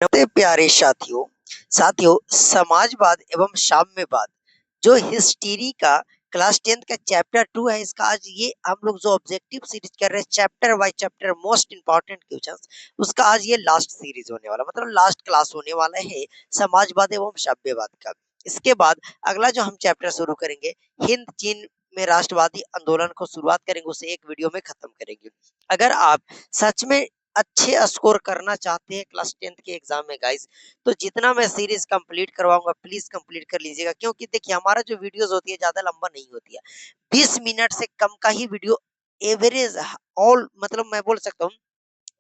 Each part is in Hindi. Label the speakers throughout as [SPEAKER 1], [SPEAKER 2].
[SPEAKER 1] नमस्ते प्यारे साथियों। साथियों, समाजवाद एवं साम्यवाद जो हिस्ट्री का क्लास 10th का चैप्टर 2 है, इसका आज ये हम लोग जो ऑब्जेक्टिव सीरीज कर रहे हैं chapter by chapter most important questions, उसका आज ये लास्ट सीरीज होने वाला, मतलब लास्ट क्लास होने वाला है समाजवाद एवं साम्यवाद का। इसके बाद अगला जो हम चैप्टर शुरू करेंगे, हिंद चीन में राष्ट्रवादी आंदोलन को शुरुआत करेंगे, उसे एक वीडियो में खत्म करेंगे। अगर आप सच में अच्छे स्कोर करना चाहते हैं क्लास 10th के एग्जाम में गाइस, तो जितना मैं सीरीज कंप्लीट करवाऊंगा प्लीज कंप्लीट कर लीजिएगा, क्योंकि देखिए हमारा जो वीडियोस होती है ज्यादा लंबा नहीं होती है, 20 मिनट से कम का ही वीडियो एवरेज ऑल, मतलब मैं बोल सकता हूँ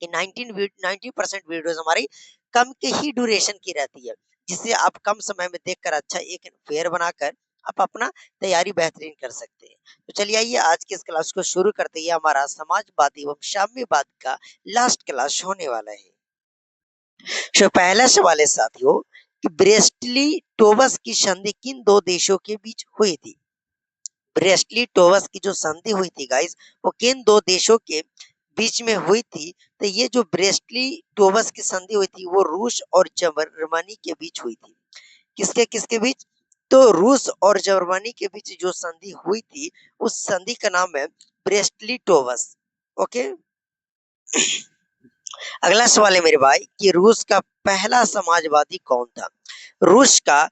[SPEAKER 1] कि 90% वीडियोस हमारी कम के ही ड्यूरेशन की रहती है, जिससे आप कम समय में देखकर अच्छा एक फेयर बनाकर आप अपना तैयारी बेहतरीन कर सकते हैं। तो चलिए आइए आज की इस क्लास को शुरू करते हैं। हमारा समाजवाद एवं साम्यवाद का लास्ट क्लास होने वाला है। तो पहला सवाल है साथियों कि ब्रेस्टली टोवस की संधि किन दो देशों के बीच हुई थी? ब्रेस्टली टोवस की जो संधि हुई थी गाइस, वो किन दो देशों के बीच में हुई थी? तो ये जो ब्रेस्टली टोवस की संधि हुई थी वो रूस और जर्मनी के बीच हुई थी। किसके किसके बीच? तो रूस और जर्मनी के बीच जो संधि हुई थी, उस संधि का नाम है ब्रेस्टली टोवस। ओके, अगला सवाल है मेरे भाई कि रूस का पहला समाजवादी कौन था? रूस का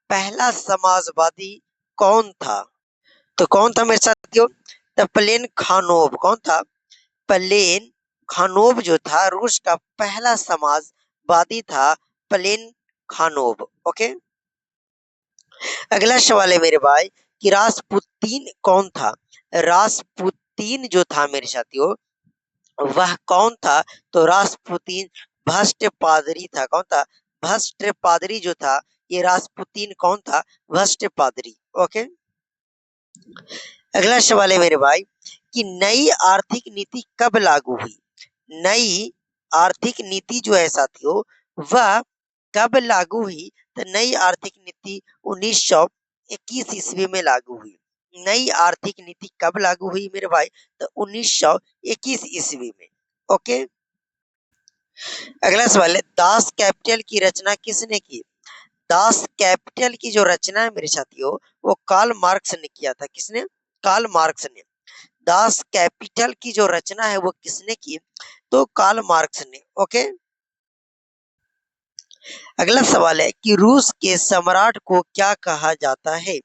[SPEAKER 1] पहला समाजवादी कौन था? तो कौन था मेरे साथियों? तो प्लेन खानोव। कौन था? प्लेन खानोव जो था रूस का पहला समाजवादी था, प्लेन खानोव। ओके, अगला सवाल है मेरे भाई कि रासपुतीन कौन था? रासपुतीन जो था मेरे साथियों, वह कौन था? तो रासपुतीन भ्रष्ट पादरी था। कौन था? भ्रष्ट पादरी जो था, ये रासपुतीन कौन था? भ्रष्ट पादरी। ओके, अगला सवाल है मेरे भाई कि नई आर्थिक नीति कब लागू हुई? नई आर्थिक नीति जो है साथियों, वह कब लागू हुई? तो नई आर्थिक नीति 1921 ईस्वी में लागू हुई। नई आर्थिक नीति कब लागू हुई मेरे भाई? तो 1921 ईस्वी में। ओके, अगला सवाल है दास कैपिटल की रचना किसने की? दास कैपिटल की जो रचना है मेरे साथियों, वो कार्ल मार्क्स ने किया था। किसने? कार्ल मार्क्स ने। दास कैपिटल की जो रचना है वो किसने की? तो कार्ल मार्क्स ने। ओके, अगला सवाल है कि रूस के सम्राट को क्या कहा जाता है?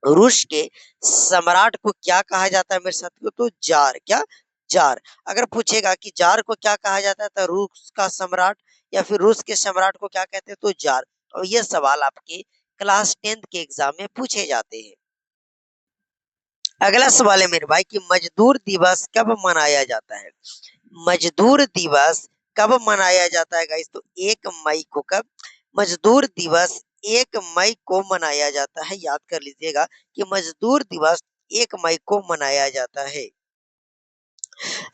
[SPEAKER 1] रूस के सम्राट को क्या कहा जाता है मेरे साथियों? तो जार। क्या? जार। अगर पूछेगा कि जार को क्या कहा जाता है, तो रूस का सम्राट या फिर रूस के सम्राट को क्या कहते हैं? तो जार। और ये सवाल आपके क्लास 10th के एग्जाम में पूछे जाते हैं। अगला सवाल है मेरे भाई कि मजदूर दिवस कब मनाया जाता है? मजदूर दिवस कब मनाया जाता है गाइस? तो 1 मई को। कब? मजदूर दिवस 1 मई को मनाया जाता है। याद कर लीजिएगा कि मजदूर दिवस 1 मई को मनाया जाता है।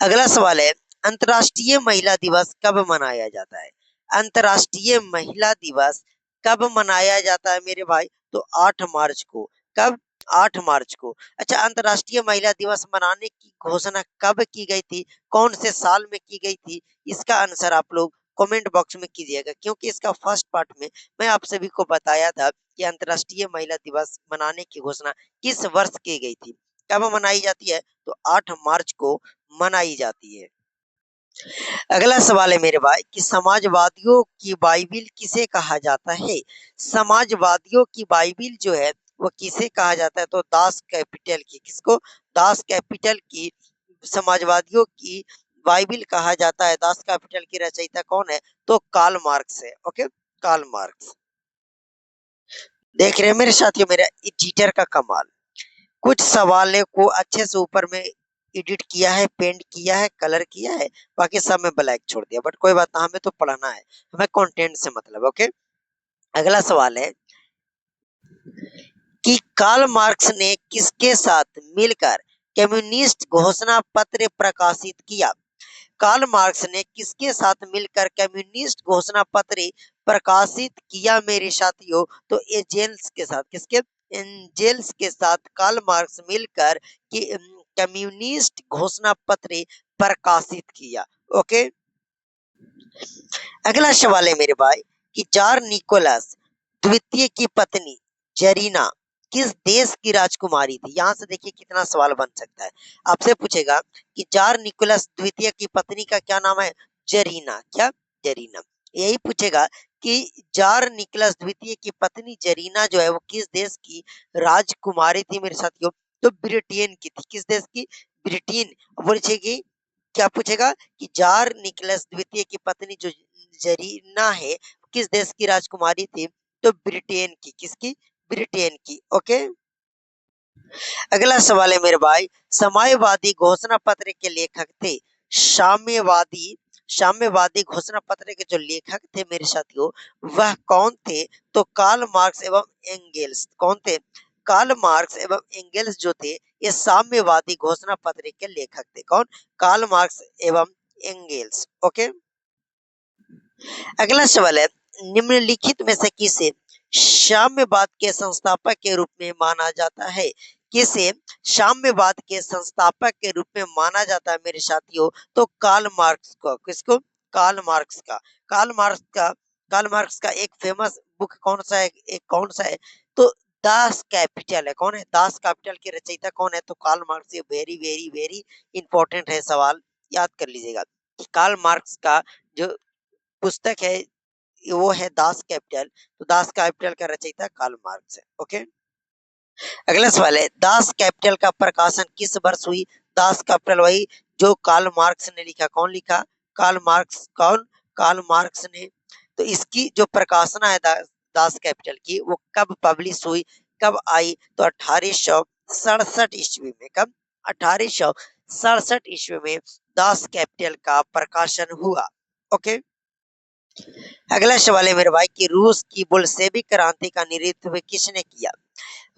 [SPEAKER 1] अगला सवाल है अंतर्राष्ट्रीय महिला दिवस कब मनाया जाता है? अंतर्राष्ट्रीय महिला दिवस कब मनाया जाता है मेरे भाई? तो 8 मार्च को। कब? 8 मार्च को। अच्छा, अंतर्राष्ट्रीय महिला दिवस मनाने की घोषणा कब की गई थी? कौन से साल में की गई थी? इसका आंसर आप लोग कमेंट बॉक्स में कीजिएगा, क्योंकि इसका फर्स्ट पार्ट में मैं आप सभी को बताया था कि अंतर्राष्ट्रीय महिला दिवस मनाने की घोषणा किस वर्ष की गई थी, कब मनाई जाती है? तो 8 मार्च को मनाई जाती है। अगला सवाल है मेरे भाई कि समाजवादियों की बाइबिल किसे कहा जाता है? समाजवादियों की बाइबिल जो है वो किसे कहा जाता है? तो दास कैपिटल की। किसको? दास कैपिटल की समाजवादियों की बाइबिल कहा जाता है। दास कैपिटल की रचयिता कौन है? तो कार्ल मार्क्स है। Okay, Karl Marx. देख रहे हैं मेरे साथियों मेरा एडिटर का कमाल। कुछ सवालों को अच्छे से ऊपर में एडिट किया है, पेंट किया है, कलर किया है, बाकी सब में ब्लैक छोड़ दिया, बट कोई बात ना, हमें तो पढ़ना है, हमें कंटेंट से मतलब। ओके, अगला सवाल है कि कार्ल मार्क्स ने किसके साथ मिलकर कम्युनिस्ट घोषणा पत्र प्रकाशित किया? कार्ल मार्क्स ने किसके साथ मिलकर कम्युनिस्ट घोषणा पत्र प्रकाशित किया मेरे साथियों? तो एंजेल्स के साथ। किसके? एंजेल्स के साथ कार्ल मार्क्स मिलकर कम्युनिस्ट घोषणा पत्र प्रकाशित किया। ओके, अगला सवाल है मेरे भाई कि जार निकोलस द्वितीय की पत्नी जरीना किस देश की राजकुमारी थी। यहाँ से देखिए कितना सवाल बन सकता है। आपसे पूछेगा कि जार निकोलस द्वितीय की पत्नी का क्या नाम है? जरीना। क्या? जरीना। यही पूछेगा कि जार निकोलस द्वितीय की पत्नी जरीना जो है वो किस देश की राजकुमारी थी मेरे साथियों? तो ब्रिटेन की थी। किस देश की? ब्रिटेन। पूछेगी, क्या पूछेगा कि जार निकोलस द्वितीय की पत्नी जो जरीना है किस देश की राजकुमारी थी? तो ब्रिटेन की। किसकी? ब्रिटेन की। ओके। अगला सवाल है मेरे भाई, साम्यवादी घोषणा पत्र के लेखक थे। साम्यवादी साम्यवादी घोषणा पत्र के जो लेखक थे मेरे साथियों वह कौन थे? तो कार्ल मार्क्स एवं एंगेल्स। कौन थे? कार्ल मार्क्स एवं एंगेल्स जो थे ये साम्यवादी घोषणा पत्र के लेखक थे। कौन? कार्ल मार्क्स एवं एंगेल्स। ओके। अगला सवाल है, निम्नलिखित में से किसे साम्यवाद के संस्थापक के रूप में माना जाता है? किसे साम्यवाद के संस्थापक के रूप में माना जाता है मेरे साथियों? तो कार्ल मार्क्स को। किसको? कार्ल मार्क्स का। कार्ल मार्क्स का कार्ल मार्क्स का एक फेमस बुक कौन सा है? एक कौन सा है? तो दास कैपिटल है। कौन है? दास कैपिटल के रचयिता कौन है? तो कार्ल मार्क्स। ये वेरी वेरी वेरी इंपॉर्टेंट है, सवाल याद कर लीजिएगा। कार्ल मार्क्स का जो पुस्तक है वो है दास कैपिटल। तो दास कैपिटल का रचयिता कार्ल मार्क्स है। ओके। अगला सवाल है, दास कैपिटल का प्रकाशन किस वर्ष हुई? दास कैपिटल वही जो कार्ल मार्क्स ने लिखा। कौन लिखा? Karl Marx. कौन? कार्ल मार्क्स ने। तो इसकी जो प्रकाशना है दास कैपिटल की वो कब पब्लिश हुई? कब आई? तो 1867 ईस्वी में। कब? 1867 ईस्वी में दास कैपिटल का प्रकाशन हुआ। ओके। अगला सवाल है मेरे भाई कि रूस की बोल्शेविक क्रांति का नेतृत्व किसने किया?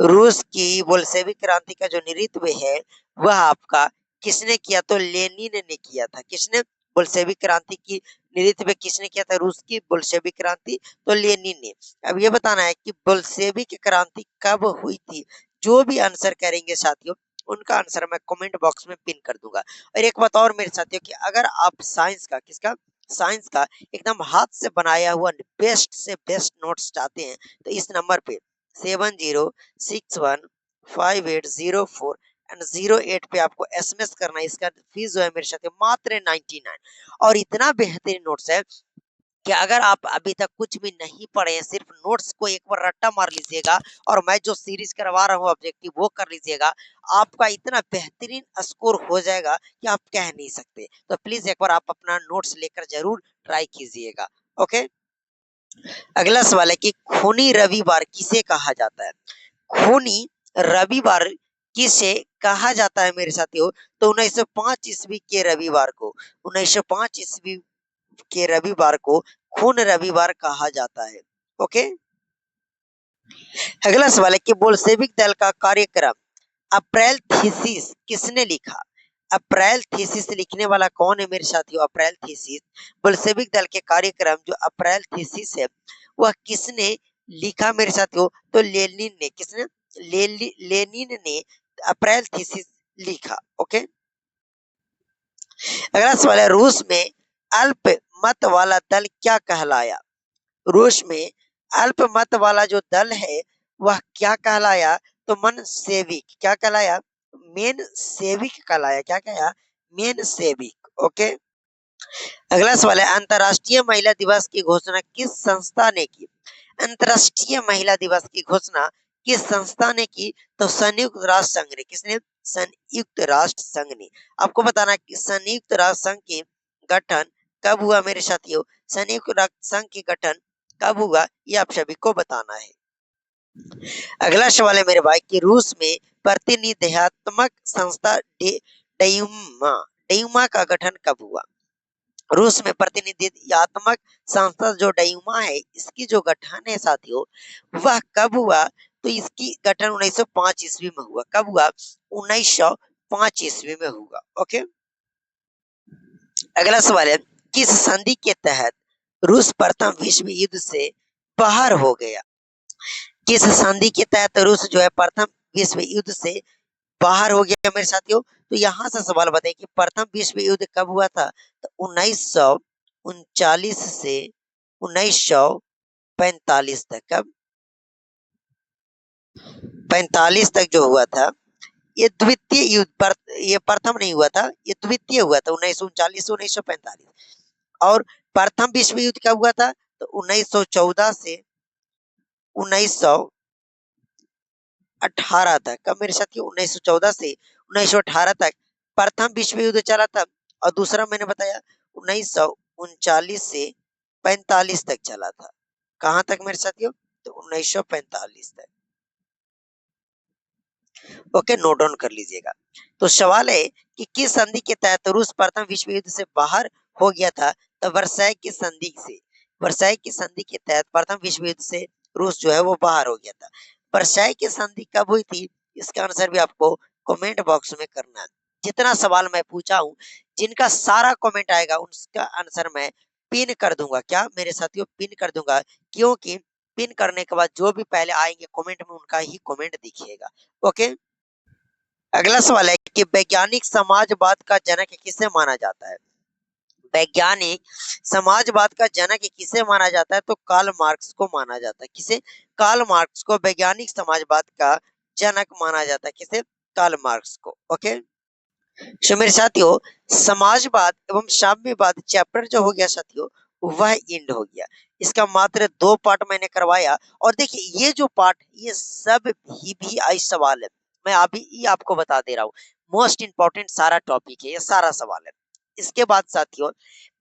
[SPEAKER 1] रूस की बोल्शेविक क्रांति का जो नेतृत्व है वह आपका किसने किया? तो लेनिन ने किया था। किसने? बोल्शेविक क्रांति की नेतृत्व किसने किया था? रूस की बोल्शेविक क्रांति। तो लेनिन ने। अब ये बताना है कि बोल्शेविक क्रांति कब हुई थी। जो भी आंसर करेंगे साथियों उनका आंसर मैं कमेंट बॉक्स में पिन कर दूंगा। और एक बात और मेरे साथियों कि अगर आप साइंस का, किसका? साइंस का एकदम हाथ से बनाया हुआ बेस्ट से बेस्ट नोट्स चाहते हैं तो इस नंबर पे 70615804 एंड 08 पे आपको एसएमएस करना है। इसका फीस जो है मेरे साथ मात्र 99। और इतना बेहतरीन नोट्स है कि अगर आप अभी तक कुछ भी नहीं पढ़े हैं सिर्फ नोट्स को एक बार रट्टा मार लीजिएगा और मैं जो सीरीज करवा रहा हूँ ऑब्जेक्टिव वो कर लीजिएगा, आपका इतना बेहतरीन स्कोर हो जाएगा कि आप कह नहीं सकते। तो प्लीज एक बार आप अपना नोट्स लेकर जरूर ट्राई कीजिएगा। ओके। अगला सवाल है कि खूनी रविवार किसे कहा जाता है? खूनी रविवार किसे कहा जाता है मेरे साथियों? तो 1905 ईस्वी के रविवार को 1905 ईस्वी के रविवार को खून रविवार कहा जाता है। ओके। अगला सवाल है कि बोल्शेविक दल का कार्यक्रम अप्रैल थीसिस किसने लिखा? अप्रैल थीसिस लिखने वाला कौन है मेरे साथियों? अप्रैल थीसिस बोल्शेविक दल के कार्यक्रम जो अप्रैल थीसिस है वह किसने लिखा मेरे साथियों? तो लेनिन ने। किसने? लेनिन ने अप्रैल थीसिस लिखा। ओके। अगला सवाल है, रूस में अल्प मत वाला दल क्या कहलाया? रूस में अल्प मत वाला जो दल है वह क्या कहलाया? तो मन सेविक। क्या कहलाया? मेन सेविक कहलाया। क्या कहलाया? मेन सेविक। ओके। अगला सवाल है, अंतरराष्ट्रीय महिला दिवस की घोषणा किस संस्था ने की? अंतरराष्ट्रीय महिला दिवस की घोषणा किस संस्था ने की? तो संयुक्त राष्ट्र संघ ने। किसने? संयुक्त राष्ट्र संघ ने। आपको बताना कि संयुक्त राष्ट्र संघ के गठन कब हुआ मेरे साथियों? संयुक्त राष्ट्र संघ के गठन कब हुआ ये आप सभी को बताना है। अगला सवाल है मेरे भाई कि रूस में प्रतिनिधित्वात्मक संस्था डयूमा डयूमा का गठन कब हुआ? रूस में प्रतिनिधित्वात्मक संस्था जो डयूमा है इसकी जो गठन है साथियों वह कब हुआ? तो इसकी गठन 1905 ईस्वी में हुआ। कब हुआ? 1905 ईस्वी में हुआ। ओके। अगला सवाल है, किस संधि के तहत रूस प्रथम विश्व युद्ध से बाहर हो गया? किस संधि के तहत रूस जो है प्रथम विश्व युद्ध से बाहर हो गया मेरे साथियों? तो यहाँ से सवाल बताइए कि प्रथम विश्व युद्ध कब हुआ था? तो 1939 से 1945 तक। कब? 45 तक जो हुआ था, ये द्वितीय युद्ध पर, ये प्रथम नहीं हुआ था, ये द्वितीय हुआ था 1939 से 1945। और प्रथम विश्व युद्ध कब हुआ था? तो 1914 से 1918 तक। कब मेरे साथियों? 1914 से 1918 तक प्रथम विश्व युद्ध चला था। और दूसरा मैंने बताया 1939 से 45 तक चला था। कहां तक मेरे साथियों? तो 1945 तक। ओके, नोट डाउन कर लीजिएगा। तो सवाल है कि किस संधि के तहत रूस प्रथम विश्व युद्ध से बाहर हो गया था? तो वर्साई की संधि से। वर्साई की संधि के तहत प्रथम विश्व युद्ध से रूस जो है वो बाहर हो गया था। वर्साई की संधि कब हुई थी? इसका आंसर भी आपको कमेंट बॉक्स में करना है। जितना सवाल मैं पूछा हूं, जिनका सारा कमेंट आएगा उसका आंसर मैं पिन कर दूंगा। क्या मेरे साथियों? पिन कर दूंगा, क्योंकि पिन करने के बाद जो भी पहले आएंगे कमेंट में उनका ही कमेंट दिखिएगा। ओके, अगला सवाल है कि वैज्ञानिक समाजवाद का जनक किसे माना जाता है? वैज्ञानिक समाजवाद का जनक किसे माना जाता है? तो कार्ल मार्क्स को माना जाता है। किसे? कार्ल मार्क्स को वैज्ञानिक समाजवाद का जनक माना जाता है। किसे? कार्ल मार्क्स को। ओके, तो मेरे साथियों, समाजवाद एवं साम्यवाद चैप्टर जो हो गया साथियों, वह एंड हो गया। इसका मात्र 2 पार्ट मैंने करवाया। और देखिए, ये जो पार्ट, ये सब भी आई सवाल है। मैं अभी ही आपको बता दे रहा हूँ, मोस्ट इंपॉर्टेंट सारा टॉपिक है, ये सारा सवाल है। इसके बाद साथियों,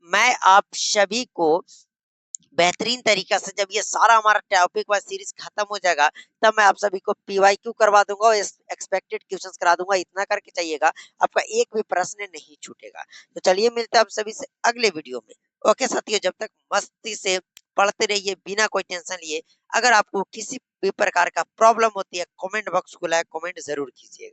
[SPEAKER 1] मैं आप सभी को बेहतरीन तरीका से, जब ये सारा हमारा टॉपिक वाइज सीरीज खत्म हो जाएगा, तब मैं आप सभी को पीवाईक्यू करवा दूंगा और एक्सपेक्टेड क्वेश्चंस करा दूंगा। इतना करके चाहिएगा, आपका एक भी प्रश्न नहीं छूटेगा। तो चलिए, मिलते हैं आप सभी से अगले वीडियो में। ओके साथियों, जब तक मस्ती से पढ़ते रहिए बिना कोई टेंशन लिए। अगर आपको किसी भी प्रकार का प्रॉब्लम होती है, कमेंट बॉक्स खुला है, कमेंट जरूर कीजिएगा।